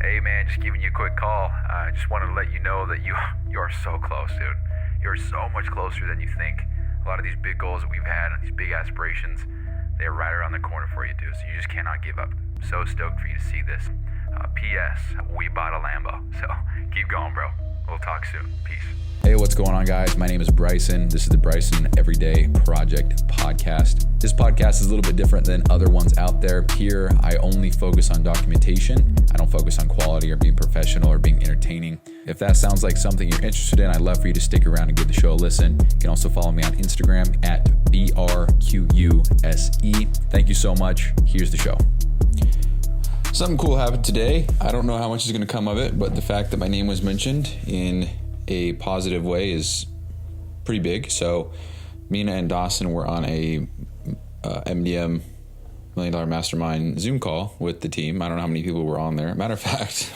Hey man, just giving you a quick call. I just wanted to let you know that you are so close, dude. You're so much closer than you think. A lot of these big goals that we've had and these big aspirations, they're right around the corner for you, dude. So you just cannot give up. So stoked for you to see this. P.S. We bought a Lambo. So keep going, bro. We'll talk soon. Peace. Hey, what's going on, guys? My name is Bryson. This is the Bryson Everyday Project podcast. This podcast is a little bit different than other ones out there. Here, I only focus on documentation. I don't focus on quality or being professional or being entertaining. If that sounds like something you're interested in, I'd love for you to stick around and give the show a listen. You can also follow me on Instagram at BRQUSE. Thank you so much. Here's the show. Something cool happened today. I don't know how much is going to come of it, but the fact that my name was mentioned in a positive way is pretty big. So Mina and Dawson were on a MDM, Million Dollar Mastermind Zoom call with the team. I don't know how many people were on there. Matter of fact,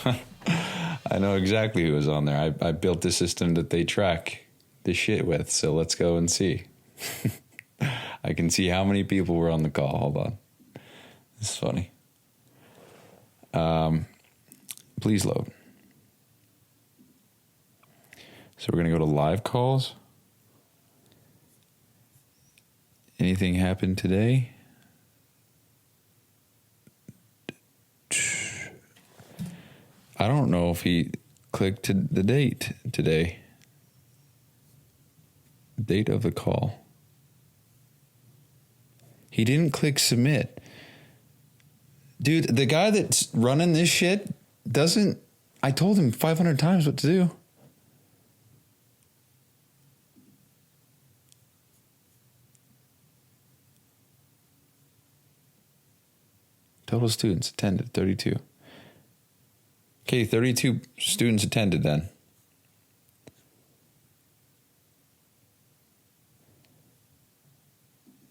I know exactly who was on there. I built the system that they track the shit with. So let's go and see. I can see how many people were on the call. Hold on. This is funny. Please load. So we're going to go to live calls. Anything happened today? I don't know if he clicked to the date today. Date of the call. He didn't click submit. Dude, the guy that's running this shit doesn't... I told him 500 times what to do. Total students attended, 32. Okay, 32 students attended then.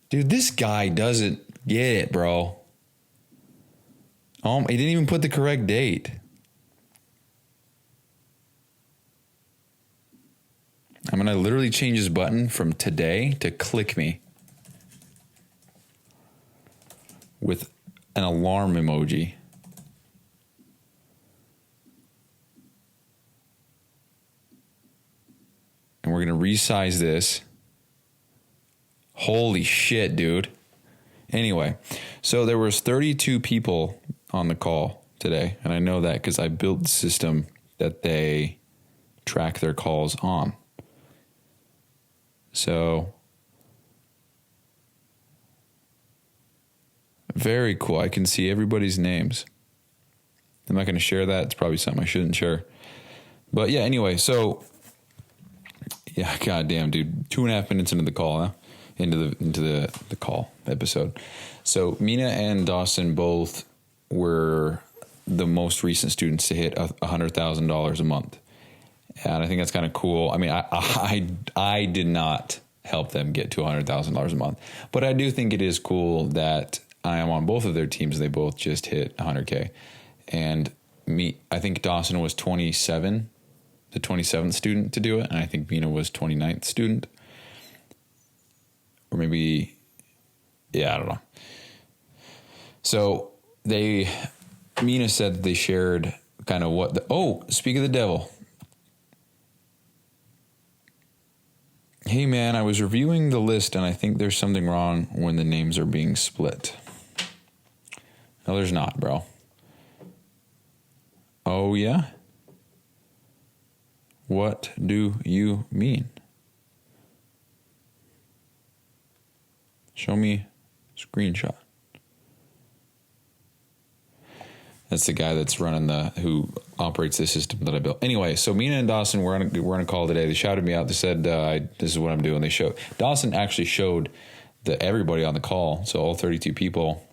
Dude, this guy doesn't get it, bro. He didn't even put the correct date. I'm going to literally change his button from today to click me with an alarm emoji. And we're going to resize this. Holy shit, dude. Anyway, so there was 32 people on the call today. And I know that because I built the system that they track their calls on. So very cool. I can see everybody's names. I'm not going to share that. It's probably something I shouldn't share. But yeah, anyway, so yeah, goddamn, dude. 2.5 minutes into the call, huh? Into the call episode. So Mina and Dawson both were the most recent students to hit $100,000 a month. And I think that's kind of cool. I mean, I did not help them get to $100,000 a month, but I do think it is cool that I am on both of their teams. They both just hit 100K. And I think Dawson was 27, the 27th student to do it. And I think Mina was 29th student. Or maybe, yeah, I don't know. So Mina said that they shared kind of speak of the devil. Hey man, I was reviewing the list and I think there's something wrong when the names are being split. No, there's not, bro. Oh, yeah? What do you mean? Show me screenshot. That's the guy that's running who operates the system that I built. Anyway, so Mina and Dawson were on a call today. They shouted me out. They said, this is what I'm doing. Dawson actually showed everybody on the call, so all 32 people,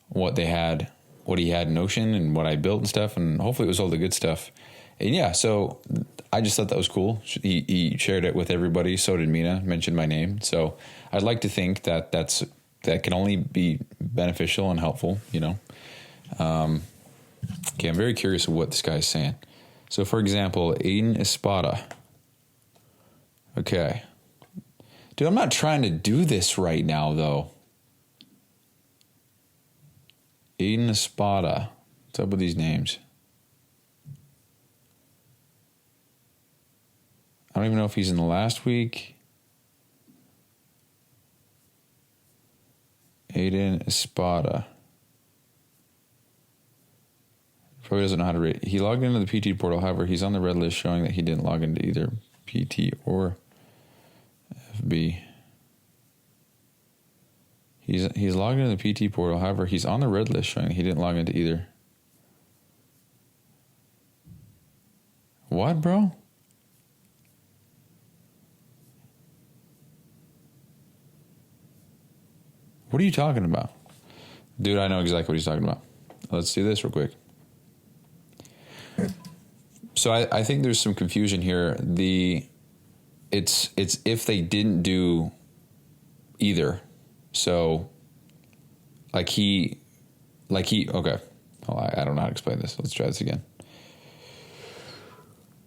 what he had in Notion and what I built and stuff, and hopefully it was all the good stuff. And yeah, so I just thought that was cool. He shared it with everybody. So did Mina, mentioned my name. So I'd like to think that can only be beneficial and helpful, you know. Okay, I'm very curious of what this guy's saying. So for example, Aiden Espada. Okay. Dude, I'm not trying to do this right now, though. Aiden Espada. What's up with these names? I don't even know if he's in the last week. Aiden Espada. Probably doesn't know how to read. He logged into the PT portal. However, he's on the red list showing that he didn't log into either PT or FB. He's logged into the PT portal. However, he's on the red list showing that he didn't log into either. What, bro? What are you talking about? Dude, I know exactly what he's talking about. Let's do this real quick. So I think there's some confusion here. It's if they didn't do either. So okay. Oh, I don't know how to explain this. Let's try this again.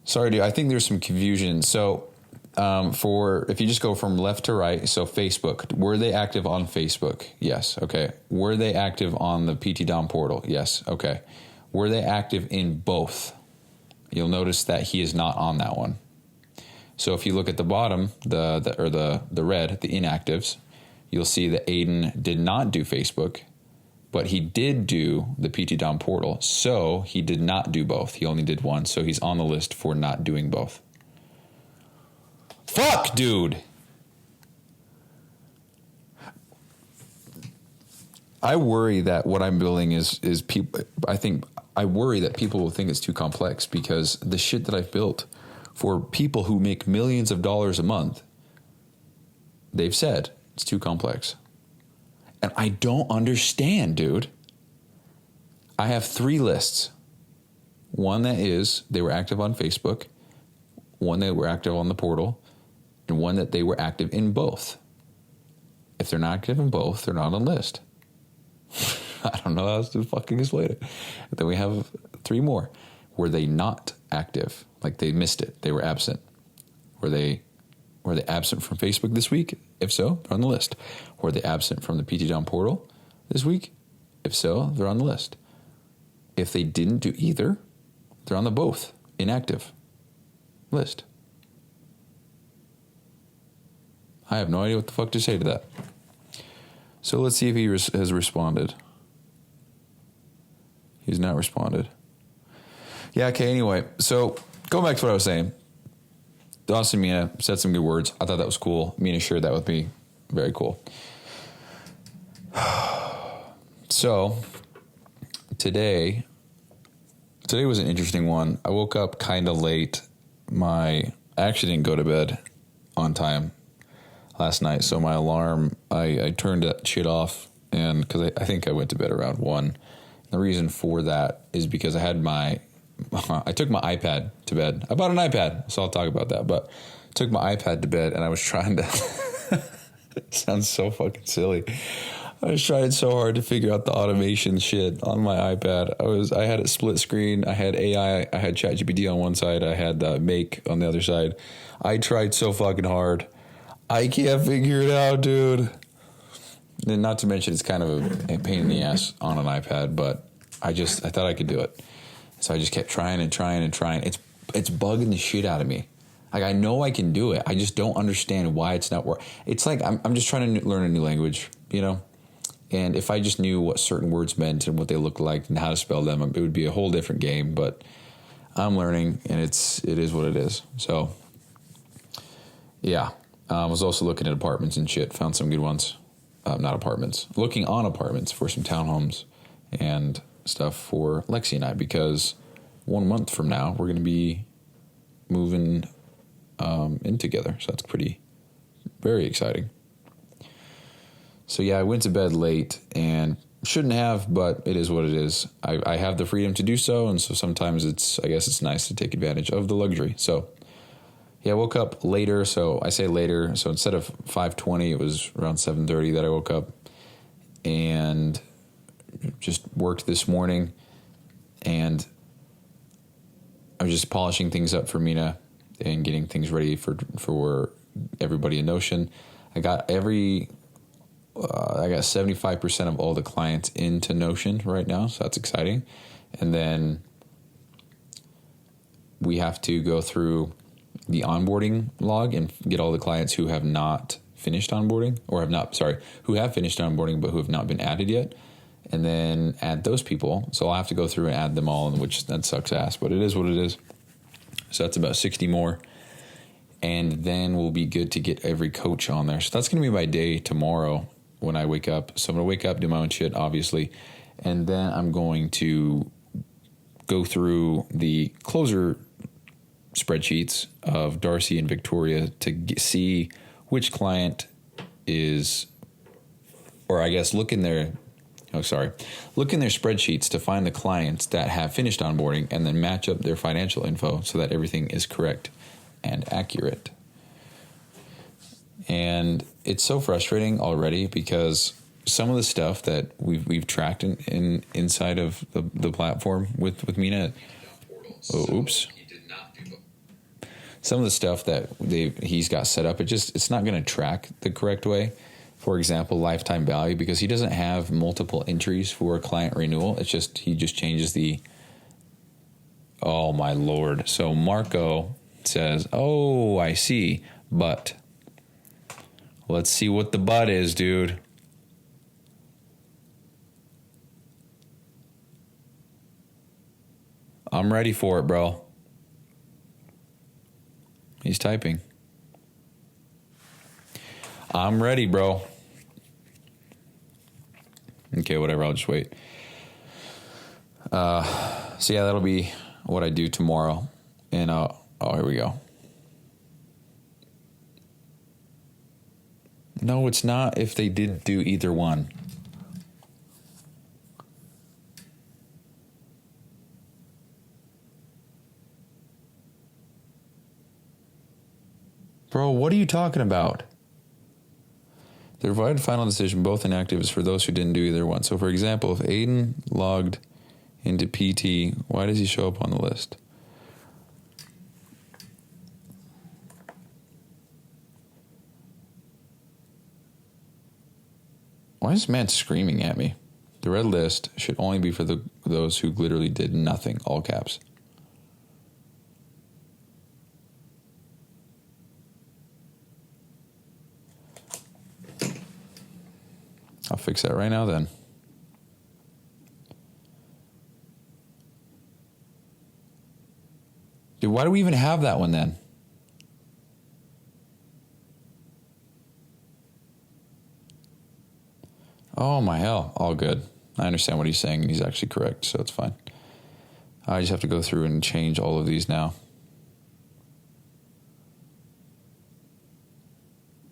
Sorry, dude. I think there's some confusion. So if you just go from left to right, so Facebook, were they active on Facebook? Yes. Okay. Were they active on the PT Dom portal? Yes. Okay. Were they active in both? You'll notice that he is not on that one. So if you look at the bottom, the red, the inactives, you'll see that Aiden did not do Facebook, but he did do the PT Dom portal. So he did not do both. He only did one. So he's on the list for not doing both. Fuck, dude. I worry that what I'm building is people. I worry that people will think it's too complex because the shit that I've built for people who make millions of dollars a month, they've said it's too complex. And I don't understand, dude. I have 3 lists. One that is they were active on Facebook, one that were active on the portal, and one that they were active in both. If they're not active in both, they're not on the list. I don't know how else to fucking explain it. Then we have 3 more. Were they not active? Like they missed it. They were absent. Were they absent from Facebook this week? If so, they're on the list. Were they absent from the PT Dom portal this week? If so, they're on the list. If they didn't do either, they're on the both inactive list. I have no idea what the fuck to say to that. So let's see if he has responded. He's not responded. Yeah, okay, anyway. So going back to what I was saying. Dawson Mina said some good words. I thought that was cool. Mina shared that with me. Very cool. So today was an interesting one. I woke up kind of late. I actually didn't go to bed on time last night. So my alarm, I turned that shit off, and because I think I went to bed around 1. The reason for that is because I took my iPad to bed. I bought an iPad, so I'll talk about that. But I took my iPad to bed, and I was trying to. It sounds so fucking silly. I was trying so hard to figure out the automation shit on my iPad. I had it split screen. I had AI. I had ChatGPT on one side. I had Make on the other side. I tried so fucking hard. I can't figure it out, dude. And not to mention, it's kind of a pain in the ass on an iPad, but I thought I could do it. So I just kept trying and trying and trying. It's bugging the shit out of me. Like, I know I can do it. I just don't understand why it's not working. It's like I'm just trying to learn a new language, you know? And if I just knew what certain words meant and what they looked like and how to spell them, it would be a whole different game. But I'm learning, and it is what it is. So, yeah. I was also looking at apartments and shit. Found some good ones. Not apartments. Looking on apartments for some townhomes and stuff for Lexi and I, because 1 month from now we're going to be moving in together. So that's very exciting. So yeah, I went to bed late and shouldn't have, but it is what it is. I have the freedom to do so, and so sometimes I guess it's nice to take advantage of the luxury. So yeah, I woke up later. So I say later. So instead of 5:20, it was around 7:30 that I woke up, and just worked this morning. And I was just polishing things up for Mina and getting things ready for everybody in Notion. I got I got 75% of all the clients into Notion right now, so that's exciting. And then we have to go through the onboarding log and get all the clients who have not finished onboarding, or who have finished onboarding but who have not been added yet, and then add those people. So I'll have to go through and add them all, which that sucks ass, but it is what it is. So that's about 60 more. And then we'll be good to get every coach on there. So that's going to be my day tomorrow when I wake up. So I'm going to wake up, do my own shit, obviously. And then I'm going to go through the closer spreadsheets of Darcy and Victoria to see which client is, or I guess look in their spreadsheets to find the clients that have finished onboarding and then match up their financial info so that everything is correct and accurate. And it's so frustrating already because some of the stuff that we've tracked in inside of the platform with Mina. Some of the stuff that he's got set up, it's not going to track the correct way. For example, lifetime value, because he doesn't have multiple entries for client renewal. He just changes the. Oh my Lord! So Marco says, "Oh, I see, but let's see what the but is, dude." I'm ready for it, bro. He's typing. I'm ready, bro. Okay, whatever. I'll just wait. So yeah, that'll be what I do tomorrow. And here we go. No, it's not if they did do either one. Bro, what are you talking about? The provided final decision, both inactive, is for those who didn't do either one. So, for example, if Aiden logged into PT, why does he show up on the list? Why is this man screaming at me? The red list should only be for those who literally did nothing, all caps. I'll fix that right now then. Dude, why do we even have that one then? Oh my hell. All good. I understand what he's saying and he's actually correct, so it's fine. I just have to go through and change all of these now.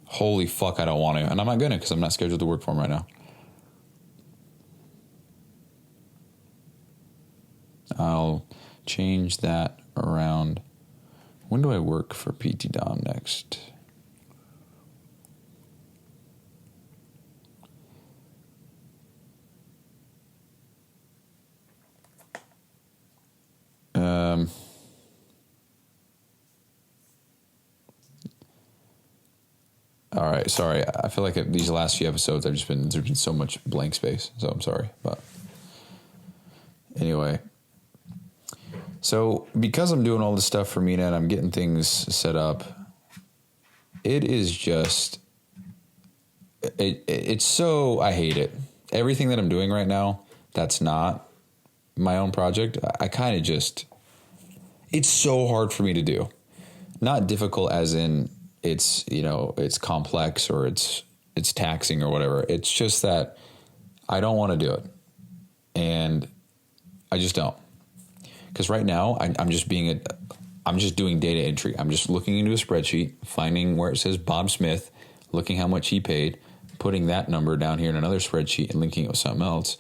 Holy fuck, I don't want to. And I'm not going to because I'm not scheduled to work for him right now. I'll change that around. When do I work for PT Dom next? All right, sorry. I feel like these last few episodes, there's been so much blank space, so I'm sorry. But anyway, so because I'm doing all this stuff for Mina and I'm getting things set up, it is just, it's so, I hate it. Everything that I'm doing right now, that's not my own project. I kind of just, it's so hard for me to do. Not difficult as in, it's, it's complex or it's taxing or whatever. It's just that I don't want to do it. And I just don't. Because right now I'm just doing data entry. I'm just looking into a spreadsheet, finding where it says Bob Smith, looking how much he paid, putting that number down here in another spreadsheet and linking it with something else.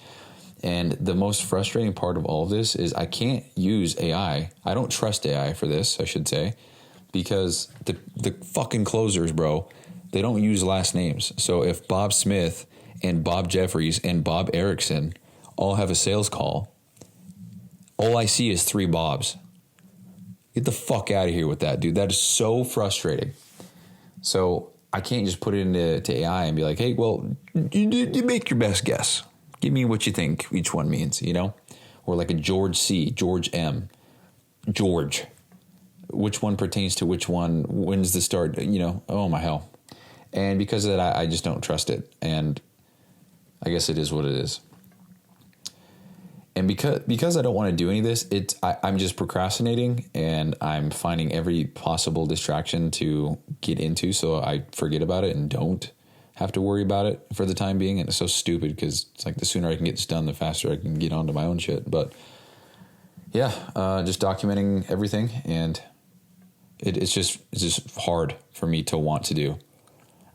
And the most frustrating part of all of this is I can't use AI. I don't trust AI for this, I should say. Because the fucking closers, bro, they don't use last names. So if Bob Smith and Bob Jeffries and Bob Erickson all have a sales call, all I see is 3 Bobs. Get the fuck out of here with that, dude. That is so frustrating. So I can't just put it into AI and be like, hey, well, you make your best guess. Give me what you think each one means, you know? Or like a George C, George M, George. Which one pertains to which one? When's the start? You know, oh my hell. And because of that, I just don't trust it. And I guess it is what it is. And because I don't want to do any of this, I'm just procrastinating, and I'm finding every possible distraction to get into so I forget about it and don't have to worry about it for the time being. And it's so stupid because it's like the sooner I can get this done, the faster I can get onto my own shit. But yeah, just documenting everything, and it's just hard for me to want to do.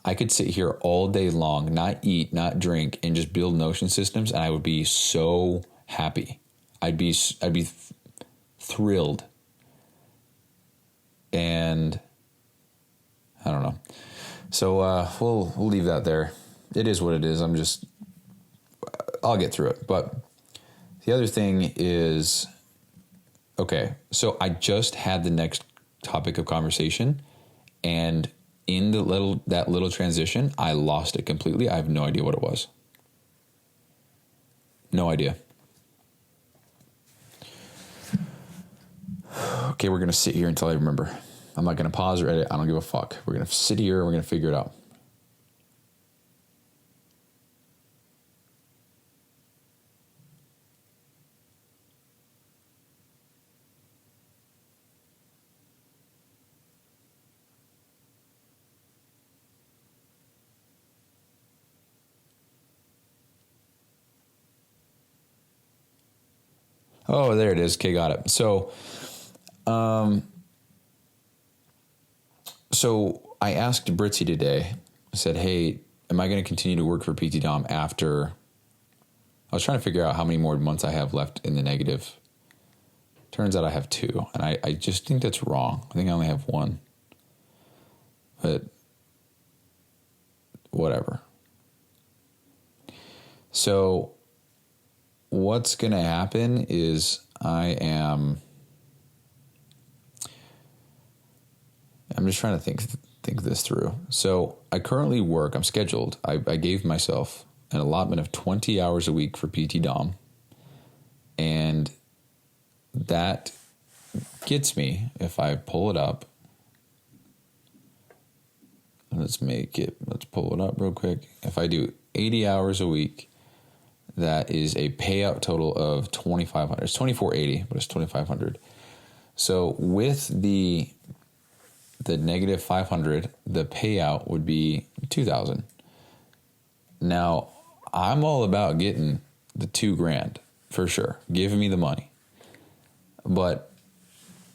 I could sit here all day long, not eat, not drink, and just build Notion systems, and I would be so happy. I'd be thrilled. And I don't know. So we'll leave that there. It is what it is. I'll get through it. But the other thing is, okay, so I just had the next topic of conversation, and in that little transition, I lost it completely. I have no idea what it was. No idea. Okay, we're going to sit here until I remember. I'm not going to pause or edit. I don't give a fuck. We're going to sit here and we're going to figure it out. Oh, there it is. Okay, got it. So I asked Britzy today, I said, hey, am I going to continue to work for PT Dom after? I was trying to figure out how many more months I have left in the negative. Turns out I have 2, and I just think that's wrong. I think I only have 1. But whatever. So what's going to happen is I'm just trying to think this through. So I currently work, I'm scheduled. I gave myself an allotment of 20 hours a week for PT Dom. And that gets me, if I pull it up, let's pull it up real quick. If I do 80 hours a week, that is a payout total of $2,500. It's $2,480, but it's $2,500. So with the negative 500, the payout would be 2,000. Now, I'm all about getting the $2,000 for sure. Give me the money. But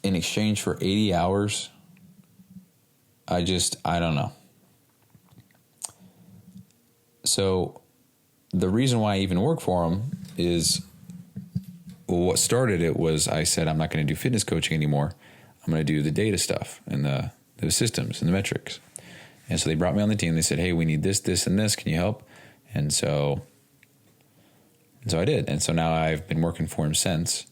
in exchange for 80 hours, I don't know. So the reason why I even work for them is, what started it was I said, I'm not going to do fitness coaching anymore. I'm going to do the data stuff and the systems and the metrics. And so they brought me on the team. They said, hey, we need this, this, and this. Can you help? And so I did. And so now I've been working for him since.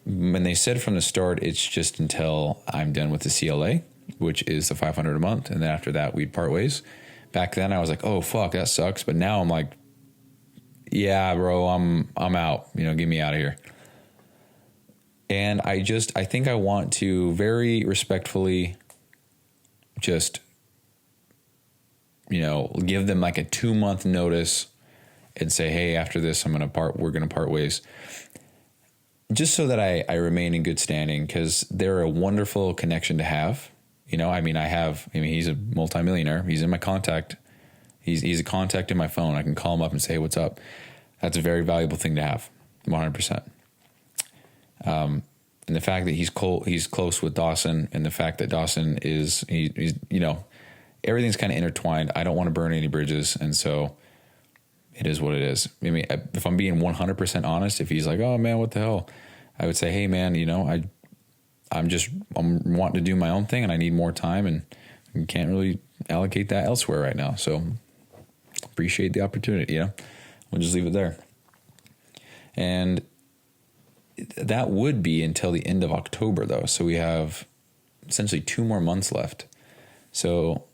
When they said from the start, it's just until I'm done with the CLA, which is the $500 a month. And then after that, we'd part ways. Back then I was like, oh, fuck, that sucks. But now I'm like, yeah, bro, I'm out. Get me out of here. And I think I want to very respectfully just, give them like a 2-month notice and say, hey, after this, we're going to part ways. Just so that I remain in good standing, because they're a wonderful connection to have. He's a multimillionaire. He's in my contact. He's a contact in my phone. I can call him up and say, hey, what's up? That's a very valuable thing to have, 100%. And the fact that he's close with Dawson, and the fact that Dawson he's everything's kind of intertwined. I don't want to burn any bridges. And so it is what it is. I mean, if I'm being 100% honest, if he's like, oh man, what the hell? I would say, hey man, I'm wanting to do my own thing and I need more time and can't really allocate that elsewhere right now. So appreciate the opportunity, We'll just leave it there. And that would be until the end of October though. So we have essentially 2 more months left. So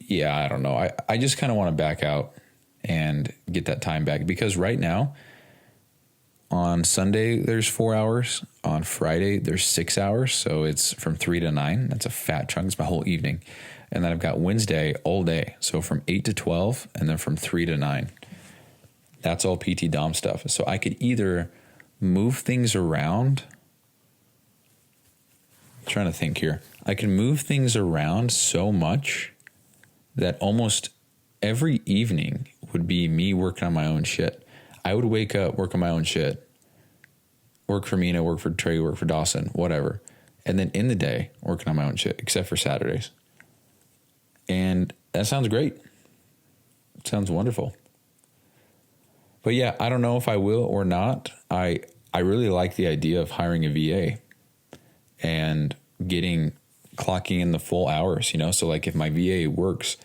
yeah, I don't know. I just kind of want to back out and get that time back, because right now on Sunday, there's 4 hours. On Friday, there's 6 hours. So it's from 3 to 9. That's a fat chunk. It's my whole evening. And then I've got Wednesday all day. So from 8 to 12 and then from 3 to 9. That's all PT Dom stuff. So I could either move things around. I'm trying to think here. I can move things around so much that almost every evening would be me working on my own shit. I would wake up, work on my own shit, work for Mina, work for Trey, work for Dawson, whatever. And then in the day, working on my own shit, except for Saturdays. And that sounds great. It sounds wonderful. But yeah, I don't know if I will or not. I really like the idea of hiring a VA and clocking in the full hours, you know? So like if my VA works,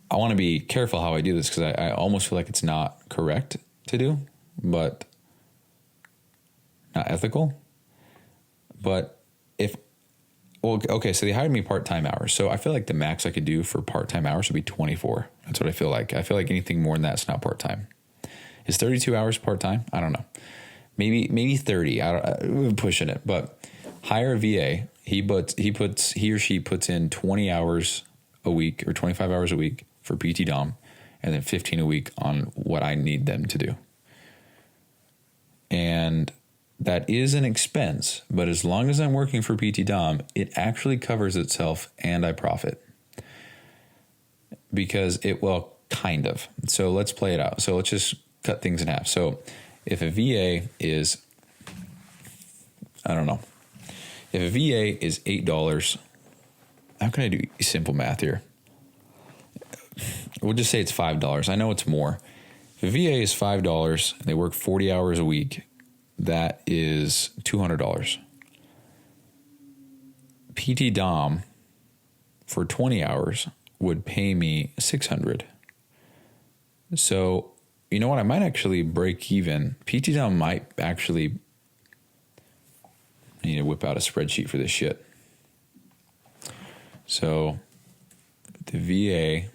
I want to be careful how I do this, because I almost feel like it's not correct to do, but not ethical. But okay, so they hired me part-time hours. So I feel like the max I could do for part-time hours would be 24. That's what I feel like. I feel like anything more than that's not part-time. Is 32 hours part-time? I don't know. Maybe 30. I'm pushing it, but hire a VA. He or she puts in 20 hours a week or 25 hours a week for PT Dom, and then 15 a week on what I need them to do. And that is an expense, but as long as I'm working for PT Dom, it actually covers itself and I profit. Because kind of. So let's play it out. So let's just cut things in half. So if a VA is, I don't know, if a VA is $8, how can I do simple math here? We'll just say it's $5. I know it's more. If a VA is $5 and they work 40 hours a week, that is $200. PT Dom for 20 hours would pay me $600. So, you know what? I might actually break even. PT Dom might actually, I need to whip out a spreadsheet for this shit. So the VA,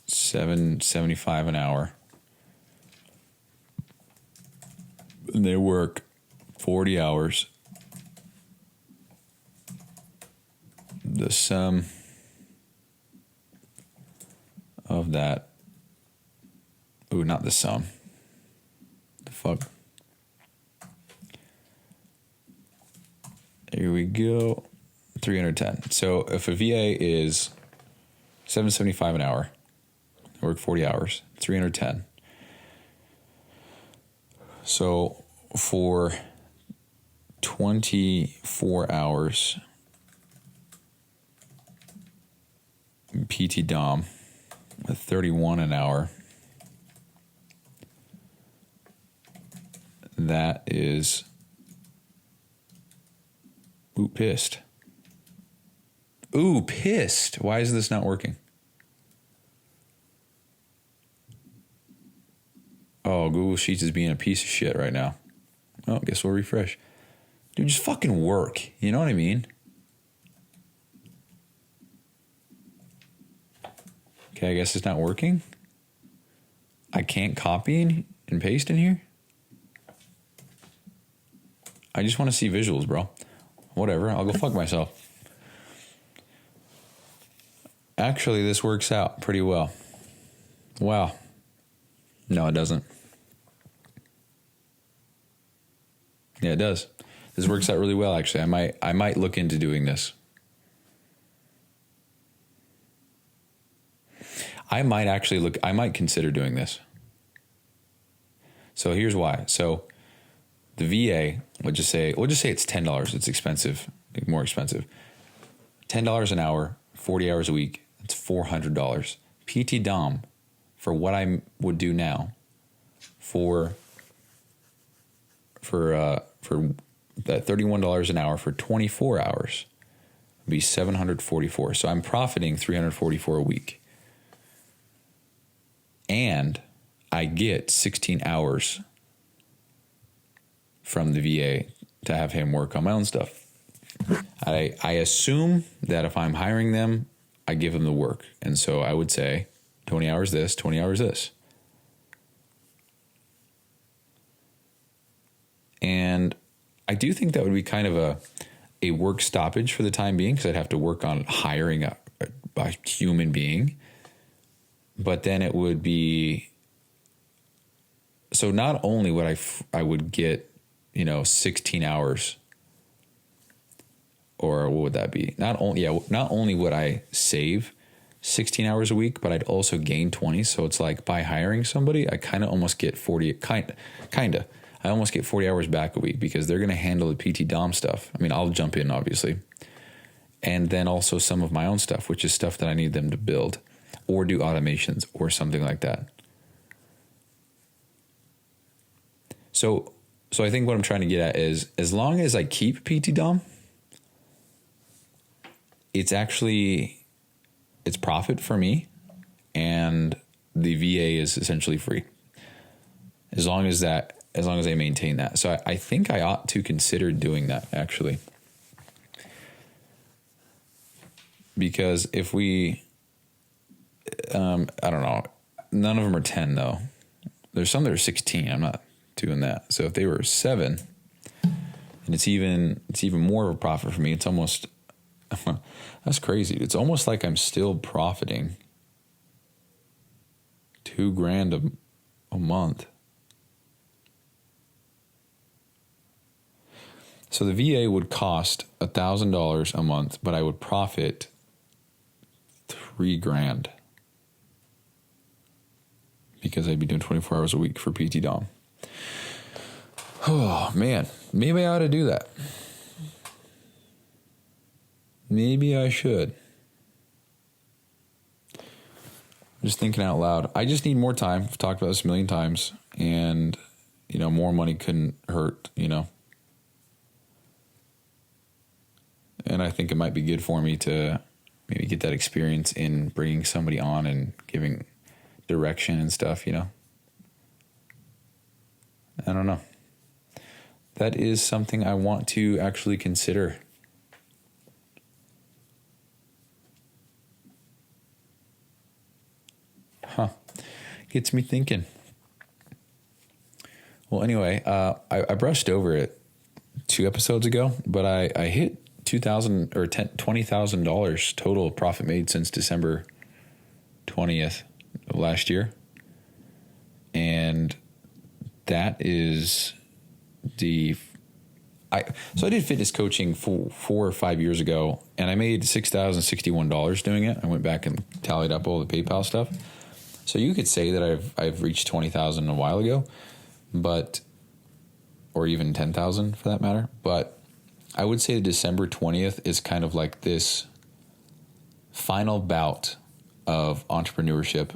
$7.75 an hour. And they work 40 hours. The sum of that. Ooh, not the sum. The fuck. Here we go. 310. So if a VA is $7.75 an hour, they work 40 hours, 310. So for 24 hours, PT Dom at 31 an hour, that is, pissed. Pissed. Why is this not working? Oh, Google Sheets is being a piece of shit right now. Oh, guess we'll refresh. Dude, just fucking work. You know what I mean? Okay, I guess it's not working. I can't copy and paste in here. I just want to see visuals, bro. Whatever, I'll go fuck myself. Actually, this works out pretty well. Wow. No, it doesn't. Yeah, it does. This works out really well, actually. I might look into doing this. I might consider doing this. So here's why. So the VA, we'll just say it's $10. It's expensive, more expensive. $10 an hour, 40 hours a week. It's $400. PT Dom, for what I would do now, for that $31 an hour for 24 hours, would be $744. So I'm profiting $344 a week. And I get 16 hours from the VA to have him work on my own stuff. I assume that if I'm hiring them, I give them the work. And so I would say 20 hours this, 20 hours this. And I do think that would be kind of a work stoppage for the time being, because I'd have to work on hiring a human being. But then it would be, so not only would I would get, 16 hours, or what would that be? Not only would I save 16 hours a week, but I'd also gain 20. So it's like by hiring somebody, I kind of almost get 40, I almost get 40 hours back a week, because they're going to handle the PT Dom stuff. I mean, I'll jump in, obviously. And then also some of my own stuff, which is stuff that I need them to build or do automations or something like that. So I think what I'm trying to get at is, as long as I keep PT Dom, it's profit for me, and the VA is essentially free. As long as I maintain that. So I think I ought to consider doing that, actually. Because if we, I don't know, none of them are 10 though. There's some that are 16. I'm not doing that. So if they were 7, and it's even more of a profit for me, it's almost, that's crazy. It's almost like I'm still profiting $2,000 a month. So the VA would cost $1,000 a month, but I would profit $3,000, because I'd be doing 24 hours a week for PT Dom. Oh man, maybe I ought to do that. Maybe I should. I'm just thinking out loud. I just need more time. I've talked about this a million times, and more money couldn't hurt, And I think it might be good for me to maybe get that experience in bringing somebody on and giving direction and stuff, I don't know. That is something I want to actually consider. Gets me thinking. Well, anyway, I brushed over it 2 episodes ago, but I hit $2,000 or $20,000 total profit made since December 20th of last year. And that is I did fitness coaching 4 or 5 years ago, and I made $6,061 doing it. I went back and tallied up all the PayPal stuff. So you could say that I've reached 20,000 a while ago, or even 10,000 for that matter. But I would say December 20th is kind of like this final bout of entrepreneurship,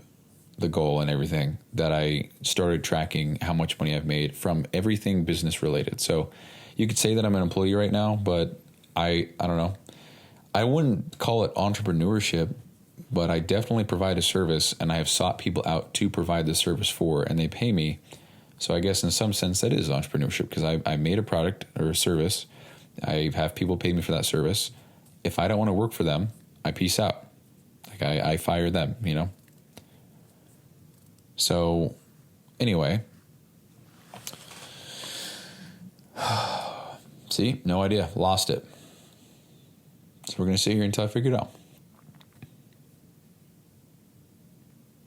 the goal and everything, that I started tracking how much money I've made from everything business related. So you could say that I'm an employee right now, but I don't know. I wouldn't call it entrepreneurship, but I definitely provide a service, and I have sought people out to provide the service for, and they pay me. So I guess in some sense that is entrepreneurship, because I made a product or a service. I have people pay me for that service. If I don't want to work for them, I peace out. Like I fire them, So anyway, see, no idea, lost it. So we're going to sit here until I figure it out.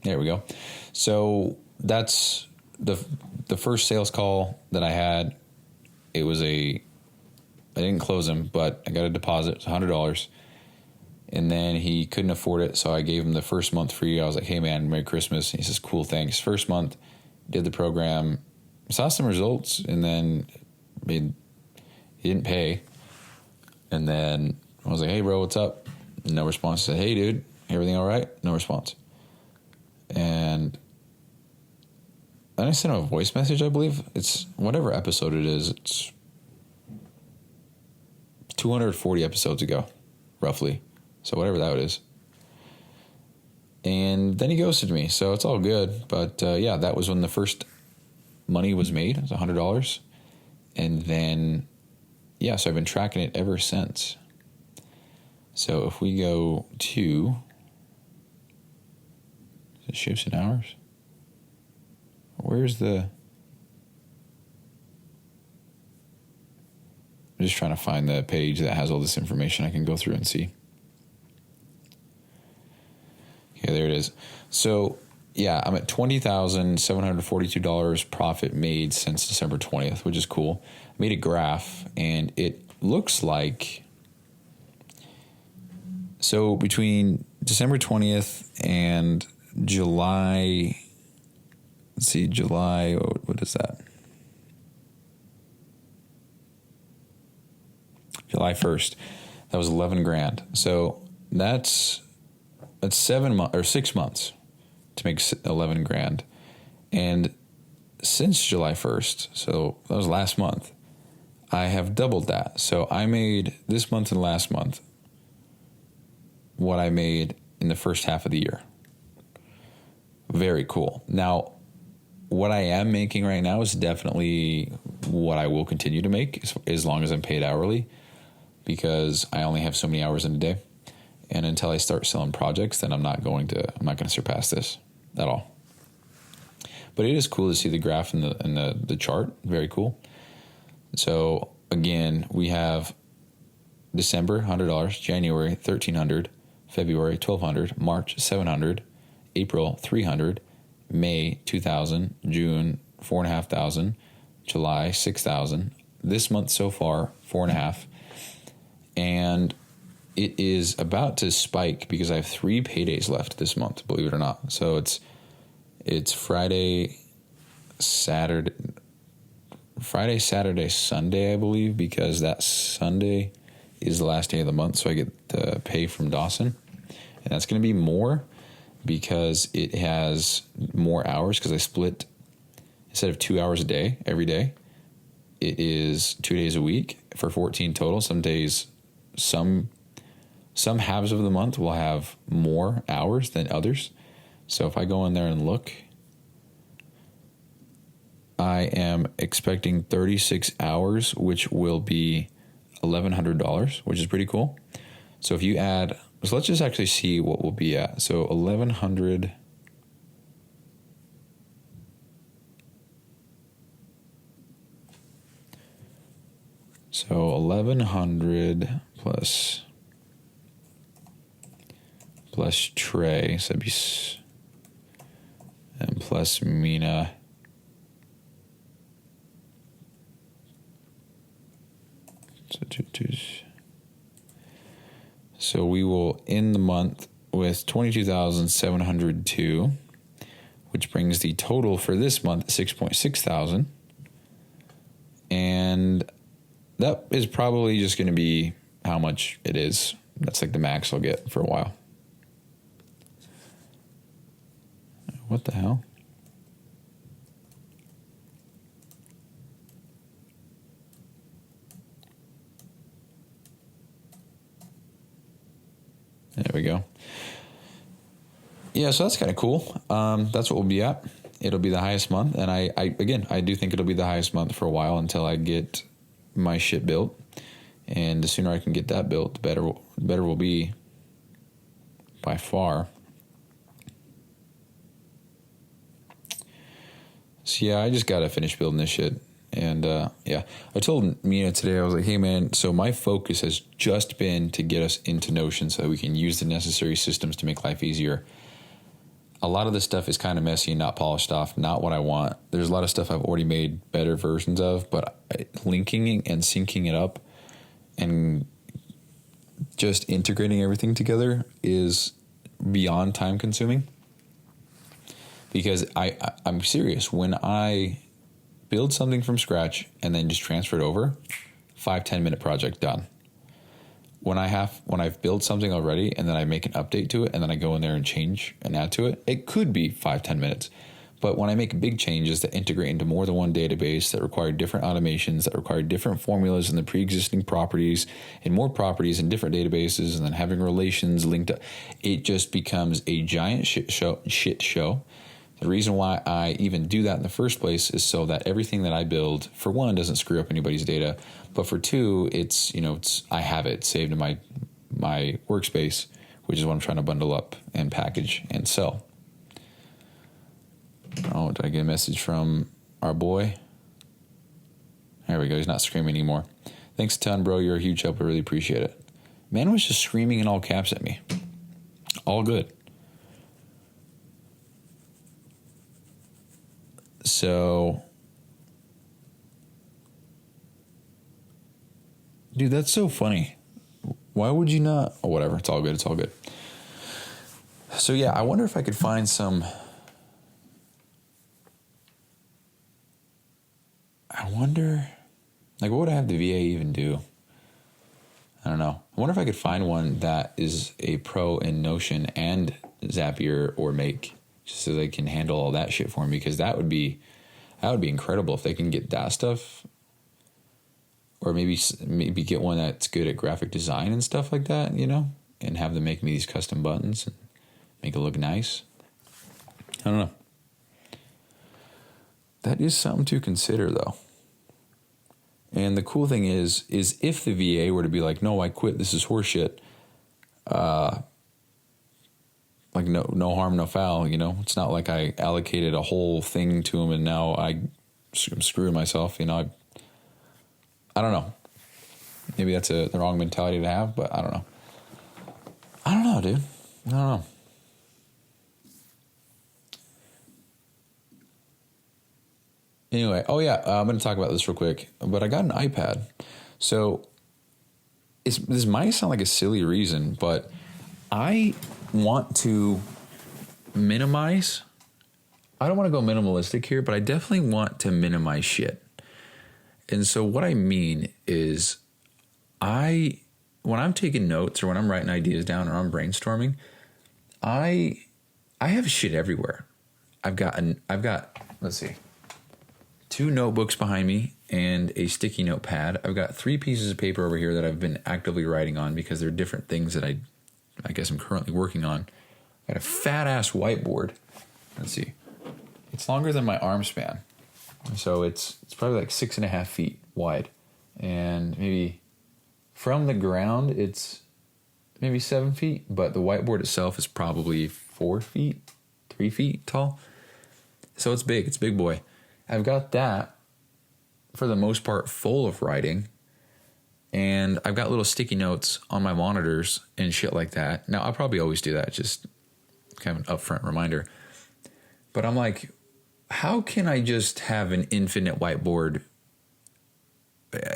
There we go. So that's the first sales call that I had. It was I didn't close him, but I got a deposit, $100. And then he couldn't afford it, so I gave him the first month free. I was like, hey man, Merry Christmas. And he says, cool, thanks. First month, did the program, saw some results, and then he didn't pay. And then I was like, hey bro, what's up? No response. I said, hey dude, everything all right? No response. And then I sent him a voice message, I believe. It's whatever episode it is. It's 240 episodes ago, roughly. So whatever that is. And then he ghosted me, so it's all good. But yeah, that was when the first money was made. It was $100. And then yeah, so I've been tracking it ever since. So if we go to shifts in hours, where's the... I'm just trying to find the page that has all this information I can go through and see. Okay, there it is. So, yeah, I'm at $20,742 profit made since December 20th, which is cool. I made a graph, and it looks like... So, between December 20th and July... Let's see, July... What is that? July 1st. That was 11 grand. So, that's 7 months or 6 months to make 11 grand. And since July 1st, so that was last month, I have doubled that. So I made this month and last month what I made in the first half of the year. Very cool. Now, what I am making right now is definitely what I will continue to make as long as I'm paid hourly, because I only have so many hours in a day. And until I start selling projects, then I'm not going to surpass this at all. But it is cool to see the graph and the chart. Very cool. So again, we have December $100, January $1,300, February $1,200, March $700, April $300, May $2,000, June $4,500, July $6,000. This month so far $4,500, and it is about to spike because I have 3 paydays left this month, believe it or not. So it's Friday, Saturday, Sunday, I believe, because that Sunday is the last day of the month. So I get the pay from Dawson, and that's going to be more because it has more hours, because I split, instead of 2 hours a day every day, it is 2 days a week for 14 total. Some days, some halves of the month will have more hours than others. So if I go in there and look, I am expecting 36 hours, which will be $1,100, which is pretty cool. So if you add, so let's just actually see what we'll be at. So 1,100. So 1,100 plus Trey, so that'd be, and plus Mina. So we will end the month with 22,702, which brings the total for this month 6.6 thousand. And that is probably just going to be how much it is. That's like the max I'll get for a while. What the hell? There we go. Yeah, so that's kind of cool. That's what we'll be at. It'll be the highest month. And I do think it'll be the highest month for a while until I get my shit built. And the sooner I can get that built, the better will be by far. So yeah, I just got to finish building this shit. And I told Mina today, I was like, hey man, so my focus has just been to get us into Notion so that we can use the necessary systems to make life easier. A lot of this stuff is kind of messy and not polished off, not what I want. There's a lot of stuff I've already made better versions of, but linking and syncing it up and just integrating everything together is beyond time consuming. Because I'm serious, when I build something from scratch and then just transfer it over, 5-10 minute project done. When I've built something already and then I make an update to it and then I go in there and change and add to it, it could be 5-10 minutes. But when I make big changes that integrate into more than one database, that require different automations, that require different formulas in the pre-existing properties and more properties in different databases, and then having relations linked up, it just becomes a giant shit show The reason why I even do that in the first place is so that everything that I build, for one, doesn't screw up anybody's data, but for two, I have it saved in my workspace, which is what I'm trying to bundle up and package and sell. Oh, did I get a message from our boy? There we go. He's not screaming anymore. Thanks a ton, bro. You're a huge help. I really appreciate it. Man was just screaming in all caps at me. All good. So, dude, that's so funny. Why would you not? Oh, whatever. It's all good. It's all good. So, yeah, I wonder if I could find some. I wonder, like, what would I have the VA even do? I don't know. I wonder if I could find one that is a pro in Notion and Zapier or Make, just so they can handle all that shit for me, because that would be incredible if they can get that stuff, or maybe get one that's good at graphic design and stuff like that, and have them make me these custom buttons and make it look nice. I don't know. That is something to consider, though. And the cool thing is if the VA were to be like, no, I quit, this is horseshit, like no harm, no foul, it's not like I allocated a whole thing to him and now I'm screwing myself, I don't know. Maybe that's the wrong mentality to have, but I don't know. I don't know, dude. I don't know. Anyway, I'm going to talk about this real quick, but I got an iPad. So this might sound like a silly reason, but I want to minimize. I don't want to go minimalistic here, but I definitely want to minimize shit. And so what I mean is when I'm taking notes or when I'm writing ideas down or I'm brainstorming, I have shit everywhere. I've got let's see, 2 notebooks behind me and a sticky notepad. I've got 3 pieces of paper over here that I've been actively writing on because they're different things that I guess I'm currently working on. I got a fat ass whiteboard. Let's see. It's longer than my arm span. So it's probably like 6.5 feet wide. And maybe from the ground, it's maybe 7 feet, but the whiteboard itself is probably 4 feet, 3 feet tall. So it's big. It's a big boy. I've got that, for the most part, full of writing, and I've got little sticky notes on my monitors and shit like that. Now, I'll probably always do that, just kind of an upfront reminder. But I'm like, how can I just have an infinite whiteboard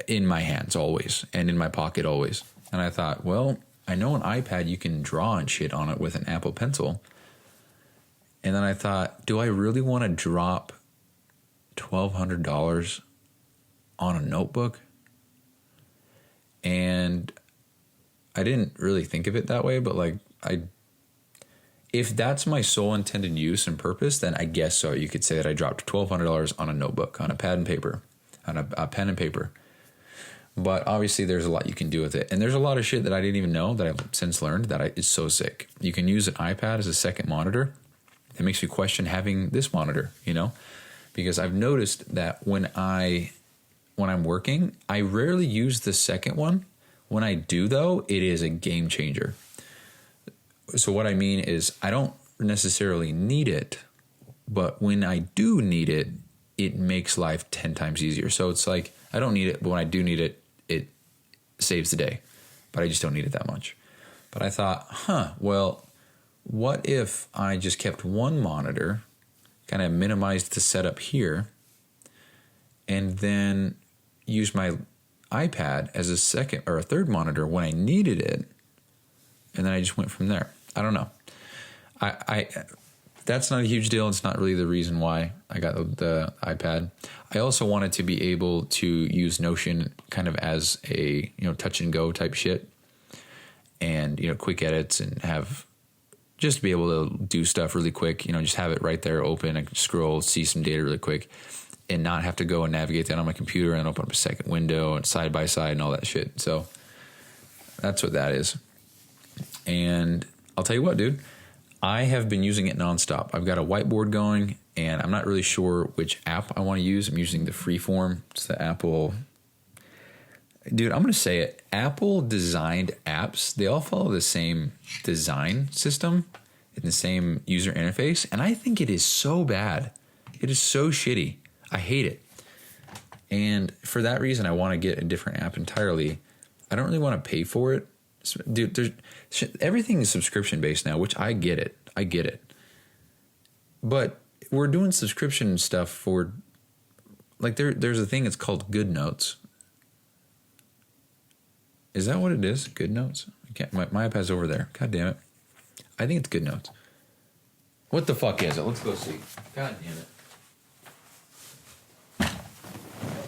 in my hands always and in my pocket always? And I thought, well, I know an iPad, you can draw and shit on it with an Apple Pencil. And then I thought, do I really want to drop $1,200 on a notebook? And I didn't really think of it that way, but if that's my sole intended use and purpose, then I guess so. You could say that I dropped $1,200 on a notebook, on a pad and paper, on a pen and paper. But obviously there's a lot you can do with it. And there's a lot of shit that I didn't even know that I've since learned that is so sick. You can use an iPad as a second monitor. It makes me question having this monitor, because I've noticed that when I'm working, I rarely use the second one. When I do, though, it is a game changer. So what I mean is I don't necessarily need it, but when I do need it, it makes life 10 times easier. So it's like I don't need it, but when I do need it, it saves the day. But I just don't need it that much. But I thought, well, what if I just kept one monitor, kind of minimized the setup here, and then use my iPad as a second or a third monitor when I needed it, and then I just went from there. I don't know. I that's not a huge deal. It's not really the reason why I got the iPad. I also wanted to be able to use Notion kind of as a touch and go type shit, and quick edits, and have just be able to do stuff really quick. Just have it right there open. I can scroll, see some data really quick, and not have to go and navigate that on my computer and open up a second window and side by side and all that shit. So that's what that is. And I'll tell you what, dude, I have been using it nonstop. I've got a whiteboard going, and I'm not really sure which app I want to use. I'm using the Freeform. It's the Apple. Dude, I'm going to say it. Apple designed apps, they all follow the same design system and the same user interface, and I think it is so bad. It is so shitty. I hate it. And for that reason, I want to get a different app entirely. I don't really want to pay for it. Dude, everything is subscription based now, which I get it. I get it. But we're doing subscription stuff for, like, there's a thing, it's called Good Notes. Is that what it is? Good Notes? I can't, my iPad's over there. God damn it. I think it's Good Notes. What the fuck is it? Let's go see. God damn it.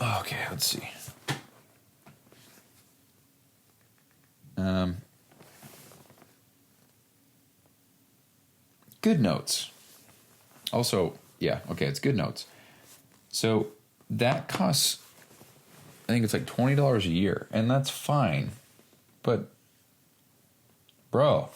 Okay, let's see. Good Notes. Also, yeah, okay, it's Good Notes. So that costs, I think it's like $20 a year, and that's fine. But, bro,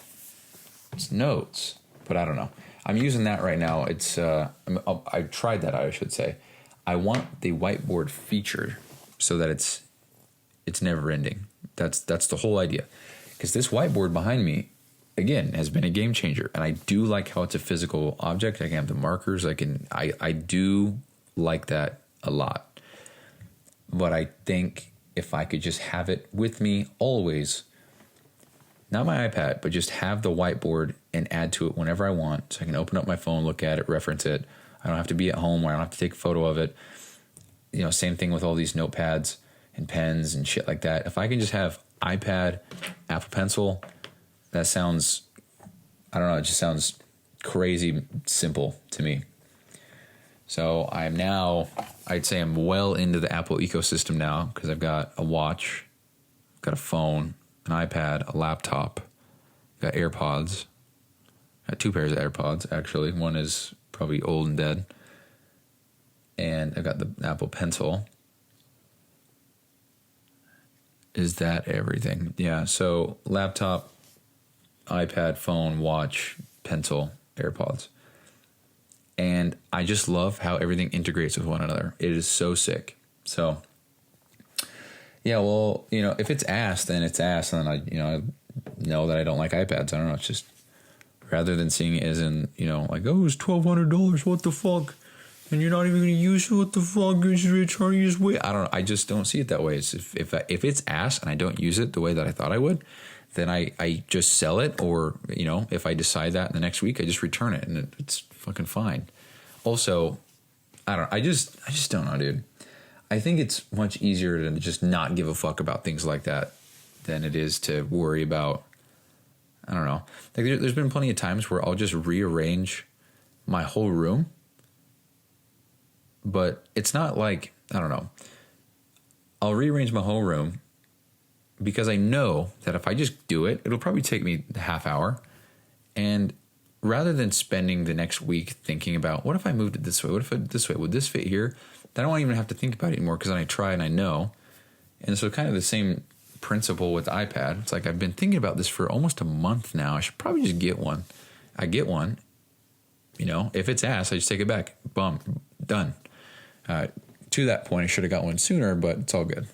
it's notes. But I don't know. I'm using that right now. It's I've tried that, I should say. I want the whiteboard feature so that it's never ending. That's the whole idea. Because this whiteboard behind me, again, has been a game changer. And I do like how it's a physical object. I can have the markers. I do like that a lot. But I think if I could just have it with me always, not my iPad, but just have the whiteboard and add to it whenever I want. So I can open up my phone, look at it, reference it. I don't have to be at home where I don't have to take a photo of it. You know, same thing with all these notepads and pens and shit like that. If I can just have iPad, Apple Pencil, that sounds, I don't know, it just sounds crazy simple to me. So I'm now, I'd say I'm well into the Apple ecosystem now because I've got a watch, I've got a phone, an iPad, a laptop, I've got AirPods, I got 2 pairs of AirPods actually. One is probably old and dead. And I've got the Apple Pencil. Is that everything? Yeah, so laptop, iPad, phone, watch, pencil, AirPods. And I just love how everything integrates with one another. It is so sick. So, yeah, well, you know, if it's ass, then it's ass. And then I know that I don't like iPads. I don't know. It's just, rather than seeing it as in, you know, like, oh, it's $1,200. What the fuck? And you're not even going to use it. What the fuck is your trying to use? I don't know. I just don't see it that way. It's if it's ass and I don't use it the way that I thought I would, then I just sell it. Or, you know, if I decide that in the next week, I just return it and it's fucking fine. Also, I just don't know, dude. I think it's much easier to just not give a fuck about things like that than it is to worry about, I don't know. Like there's been plenty of times where I'll just rearrange my whole room. But it's not like, I don't know. I'll rearrange my whole room because I know that if I just do it, it'll probably take me a half hour. And rather than spending the next week thinking about, what if I moved it this way? What if I did this way? Would this fit here? Then I won't even have to think about it anymore because then I try and I know. And so kind of the same principle with the iPad. It's like I've been thinking about this for almost a month now. I should probably just get one. I get one. You know, if it's ass, I just take it back. Boom. Done. To that point, I should have got one sooner, but it's all good.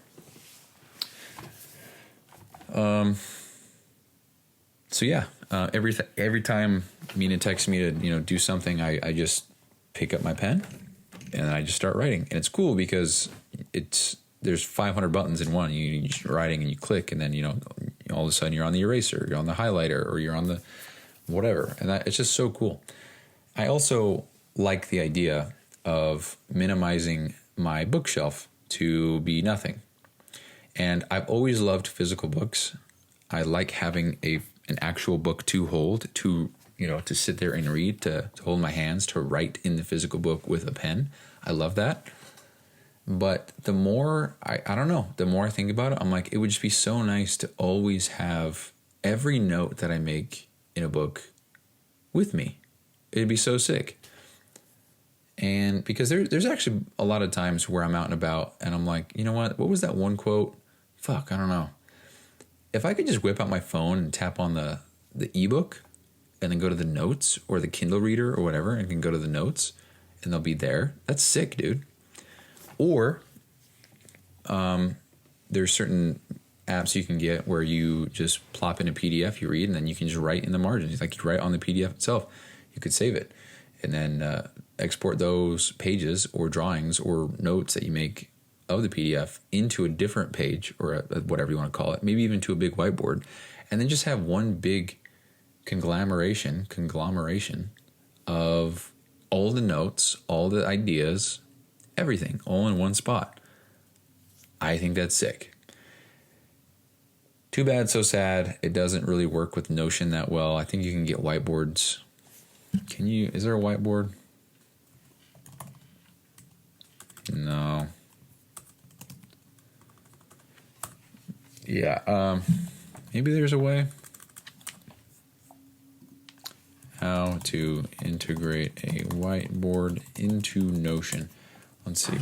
So yeah, every time Mina texts me to do something, I just pick up my pen and I just start writing, and it's cool because there's 500 buttons in one. You just writing and you click, and then all of a sudden you're on the eraser, you're on the highlighter, or you're on the whatever, and it's just so cool. I also like the idea of minimizing my bookshelf to be nothing. And I've always loved physical books. I like having an actual book to hold, to sit there and read, to hold my hands, to write in the physical book with a pen. I love that. But the more, I don't know, the more I think about it, I'm like, it would just be so nice to always have every note that I make in a book with me. It'd be so sick. And because there's actually a lot of times where I'm out and about and I'm like, you know what was that one quote? Fuck, I don't know. If I could just whip out my phone and tap on the ebook and then go to the notes or the Kindle reader or whatever and can go to the notes and they'll be there. That's sick, dude. Or there's certain apps you can get where you just plop in a PDF you read and then you can just write in the margins. Like you write on the PDF itself. You could save it and then export those pages or drawings or notes that you make of the PDF into a different page or whatever you want to call it, maybe even to a big whiteboard, and then just have one big conglomeration of all the notes, all the ideas, everything, all in one spot. I think that's sick. Too bad, so sad. It doesn't really work with Notion that well. I think you can get whiteboards. Is there a whiteboard? No. Yeah, maybe there's a way. How to integrate a whiteboard into Notion. Let's see.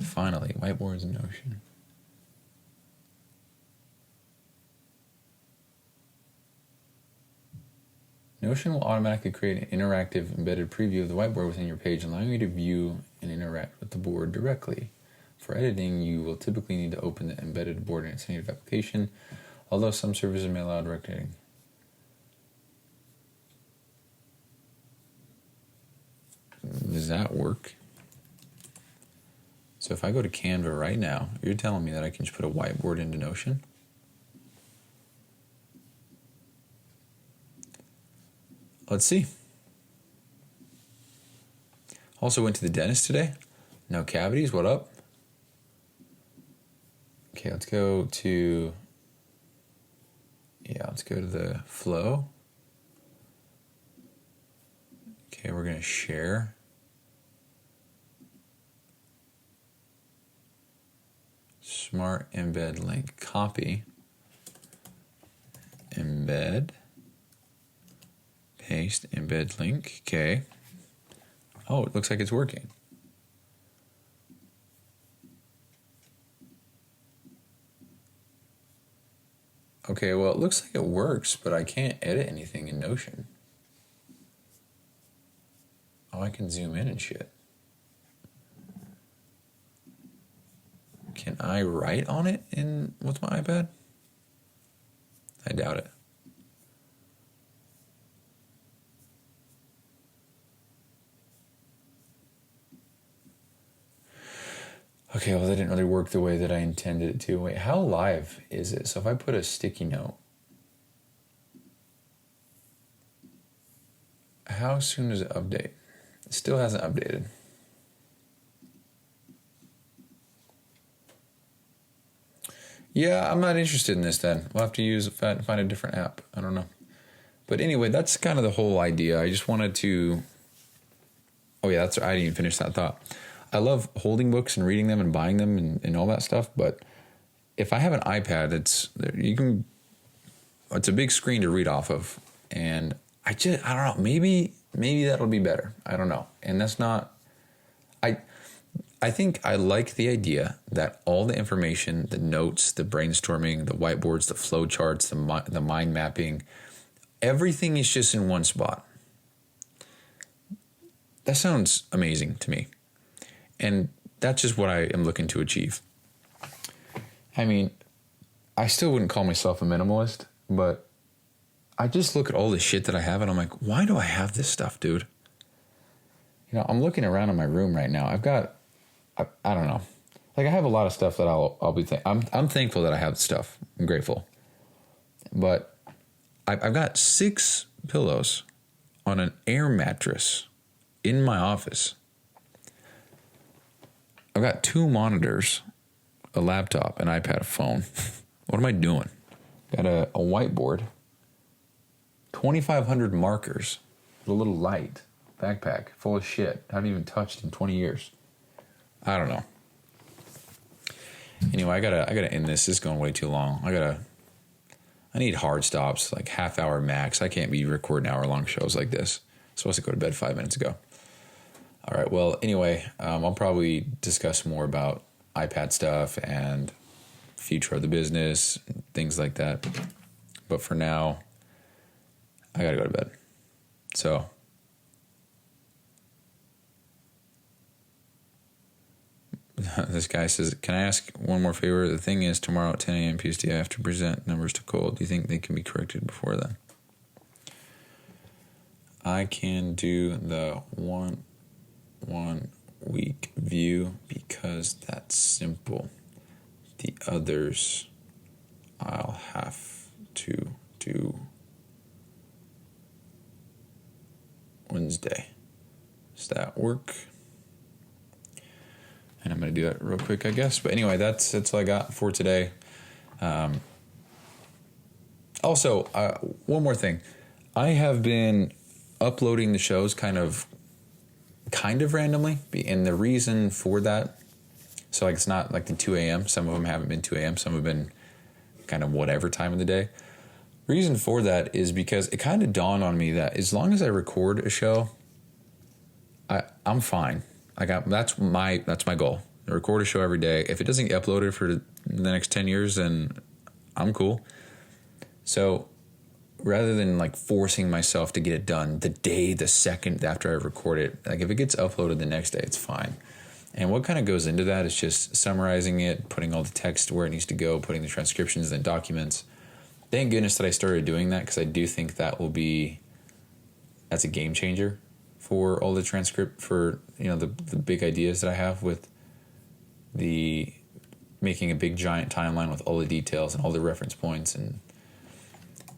Finally, whiteboards in Notion. Notion will automatically create an interactive embedded preview of the whiteboard within your page, allowing you to view and interact with the board directly. For editing, you will typically need to open the embedded board in its native application, although some services may allow direct editing. Does that work? So if I go to Canva right now, you're telling me that I can just put a whiteboard into Notion? Let's see. Also went to the dentist today. No cavities. What up? Okay, let's go to the flow. Okay, we're going to share. Smart embed link. Copy. Embed. Paste. Embed link. Okay. Oh, it looks like it's working. Okay, well, it looks like it works, but I can't edit anything in Notion. Oh, I can zoom in and shit. Can I write on it with my iPad? I doubt it. Okay, well, that didn't really work the way that I intended it to. Wait, how live is it? So if I put a sticky note, how soon does it update? It still hasn't updated. Yeah, I'm not interested in this then. We'll have to find a different app. I don't know. But anyway, that's kind of the whole idea. I just wanted to... Oh yeah, I didn't even finish that thought. I love holding books and reading them and buying them and all that stuff, but if I have an iPad, it's a big screen to read off of, and I don't know, maybe that'll be better. I don't know. And that's not, I think I like the idea that all the information, the notes, the brainstorming, the whiteboards, the flow charts, the mind mapping, everything is just in one spot. That sounds amazing to me. And that's just what I am looking to achieve. I mean, I still wouldn't call myself a minimalist, but I just look at all the shit that I have and I'm like, why do I have this stuff, dude? You know, I'm looking around in my room right now. I've got, I don't know. Like I have a lot of stuff that I'll be, I'm thankful that I have stuff. I'm grateful. But I've got 6 pillows on an air mattress in my office. I've got 2 monitors, a laptop, an iPad, a phone. What am I doing? Got a whiteboard, 2,500 markers, with a little light, backpack full of shit. I haven't even touched in 20 years. I don't know. Anyway, I gotta end this. This is going way too long. I need hard stops, like half-hour max. I can't be recording hour-long shows like this. I'm supposed to go to bed 5 minutes ago. All right, well, anyway, I'll probably discuss more about iPad stuff and future of the business, things like that. But for now, I got to go to bed. So this guy says, can I ask one more favor? The thing is, tomorrow at 10 a.m. PST, I have to present numbers to Cole. Do you think they can be corrected before then? I can do the one week view because that's simple. The others I'll have to do Wednesday. Does that work? And I'm going to do that real quick, I guess. But anyway, that's all I got for today. Also, one more thing. I have been uploading the shows kind of randomly. And the reason for that, so like it's not like the 2 a.m. Some of them haven't been 2 a.m. Some have been kind of whatever time of the day. Reason for that is because it kind of dawned on me that as long as I record a show, I'm fine. That's my goal. I record a show every day. If it doesn't get uploaded for the next 10 years, then I'm cool. So rather than like forcing myself to get it done the second after I record it, like if it gets uploaded the next day, it's fine. And what kind of goes into that is just summarizing it, putting all the text where it needs to go, putting the transcriptions and documents. Thank goodness that I started doing that, because I do think that's a game changer for all the transcript, for the big ideas that I have with the making a big giant timeline with all the details and all the reference points. And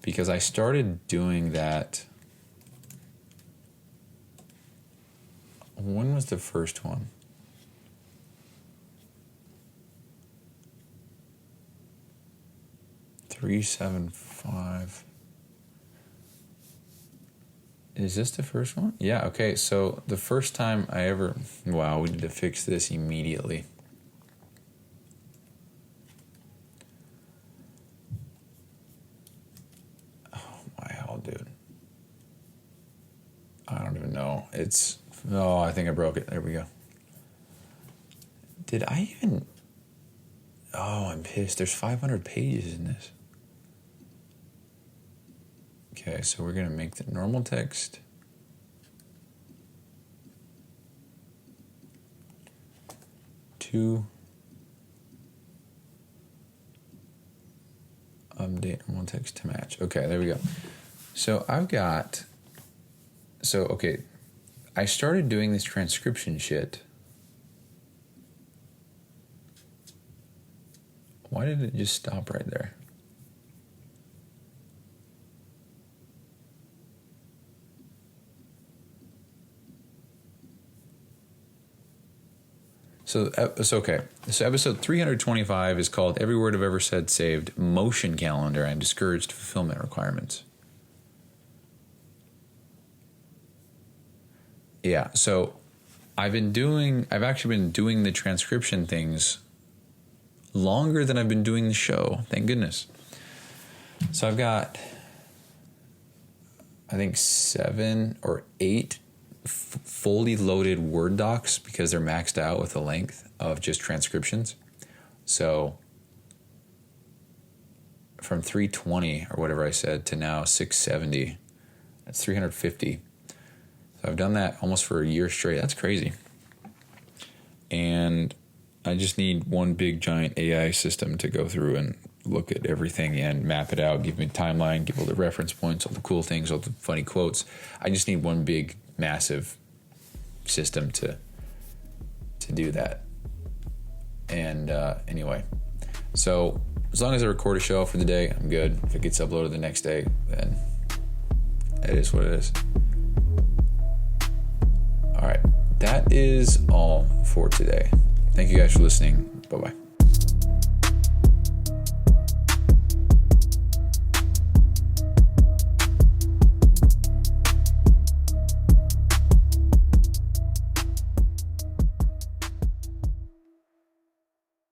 because I started doing that, when was the first one? $375. Is this the first one? Yeah, okay. So the first time wow, we need to fix this immediately. Oh my hell, dude. I don't even know. I think I broke it. There we go. Did I even... Oh, I'm pissed. There's 500 pages in this. Okay, so we're going to make the normal text. To update normal text to match. Okay, there we go. So I started doing this transcription shit. Why did it just stop right there? So okay. So episode 325 is called Every Word I've Ever Said Saved, Motion Calendar and Discouraged Fulfillment Requirements. Yeah, so I've actually been doing the transcription things longer than I've been doing the show. Thank goodness. So I've got, I think 7 or 8 fully loaded Word docs, because they're maxed out with the length of just transcriptions. So from 320 or whatever I said to now 670, that's 350. So I've done that almost for a year straight. That's crazy. And I just need one big giant AI system to go through and look at everything and map it out, give me a timeline, give all the reference points, all the cool things, all the funny quotes. I just need one big, massive system to do that. And anyway, so as long as I record a show for the day, I'm good. If it gets uploaded the next day, then it is what it is. All right, that is all for today. Thank you guys for listening. Bye-bye.